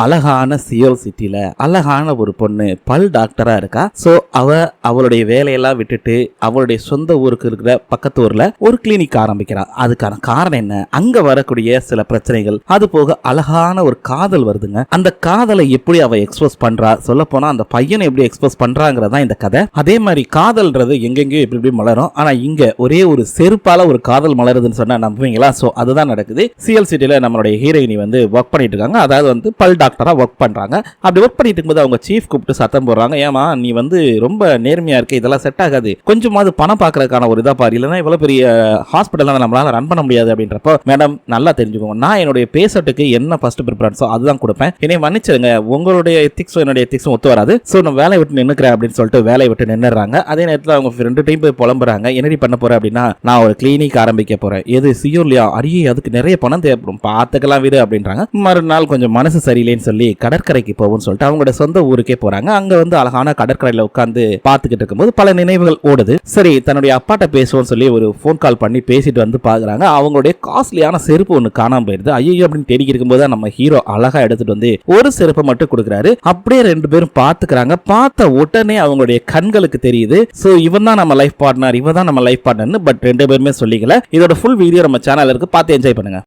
அழகான சியோல் சிட்டில அழகான ஒரு பொண்ணு பல் டாக்டரா இருக்கா. சோ அவளுடைய வேலையெல்லாம் விட்டுட்டு அவளுடைய சொந்த ஊருக்கு இருக்கிற பக்கத்து ஊர்ல ஒரு கிளினிக் ஆரம்பிக்கிறா. அதுக்கான காரணம் என்ன, அங்க வரக்கூடிய சில பிரச்சனைகள், அது போக அழகான ஒரு காதல் வருதுங்க. அந்த காதலை எப்படி அவ எக்ஸ்போஸ் பண்றா, சொல்ல போனா அந்த பையனை எப்படி எக்ஸ்போஸ் பண்றாங்கிறதா இந்த கதை. அதே மாதிரி காதல்ன்றது எங்கெங்கயோ எப்படி மலரும், ஆனா இங்க ஒரே ஒரு செருப்பால ஒரு காதல் மலருதுன்னு சொன்னா நம்புவீங்களா? சோ அதுதான் நடக்குது. சிஎல் சிட்டில நம்மளுடைய ஹீரோயினி ஒர்க் பண்ணிட்டு இருக்காங்க. அதாவது பல் டாக்டரா ஒர்க் பண்றாங்க. அப்படி ஒர்க் பண்ணிட்டு இருக்கும்போது அவங்க சீஃப் கூப்பிட்டு சத்தம் போடுறாங்க, ஏமா நீ ரொம்ப நேர்மையா இருக்க, இதெல்லாம் செட் ஆகாது, கொஞ்சமாவது பணம் பார்க்கறதுக்கான ஒரு இதா பாரு, இல்லைன்னா இவ்வளவு பெரிய ஹாஸ்பிட்டல் நம்மளால ரன் பண்ண முடியாது அப்படின்றப்போ, மேடம் நல்லா தெரிஞ்சுக்கோங்க, நான் என்னுடைய பேஷண்ட்டுக்கு என்ன ஃபர்ஸ்ட் ப்ரிஃபரன்ஸோ அதுதான் கொடுப்பேன், என்னை மன்னிச்சிருங்க, உங்களுடைய எத்திக்ஸும் என்னுடைய எத்திக்ஸும் ஒத்து வராது, ஸோ நான் வேலையை விட்டு நின்னுக்கிறேன் அப்படின்னு சொல்லிட்டு வேலையை விட்டு நின்னுறாங்க. அதே நேரத்தில் அவங்க ரெண்டு டைம் போய் புலம்புறாங்க, என்னடி பண்ண போறேன் அப்படின்னா, நான் ஒரு கிளினிக் ஆரம்பிக்க போறேன், எது சியோர்லையா, அரியே அதுக்கு நிறைய பணம் தேவைப்படும், பார்த்துக்கலாம் வீடு அப்படின்றாங்க. மறுநாள் கொஞ்சம் மனசு சரியில்லைன்னு சொல்லி கடற்கரைக்கு போவோம்னு சொல்லிட்டு அவங்களோட சொந்த ஊருக்கே போறாங்க. அங்க அழகான கடற்கரையில உட்கார்ந்து பார்த்துக்கிட்டு இருக்கும்போது பல நினைவுகள் ஓடுது. சரி, தன்னுடைய அப்பாட்ட பேசுவோம்னு சொல்லி ஒரு போன் கால் பண்ணி பேசிட்டு பாக்குறாங்க. அவங்களுடைய காஸ்ட்லியான செருப்பு ஒண்ணு காணாம போயிருது. ஐயோ அப்படின்னு தேடி இருக்கும்போது நம்ம ஹீரோ அழகா எடுத்துட்டு ஒரு செருப்பை மட்டும் கொடுக்குறாரு. அப்படியே ரெண்டு பேரும் பாத்துக்கிறாங்க. பார்த்த உடனே அவங்களுடைய கண்களுக்கு தெரியுது, சோ இவன் தான் நம்ம லைஃப் பார்ட்னர், இவன் தான் நம்ம லைஃப் பார்ட்னர். பட் ரெண்டு பேருமே சொல்லிக்கல. இதோட ஃபுல் வீடியோ நம்ம சேனல்ல இருக்கு, பார்த்து என்ஜாய் பண்ணுங்க.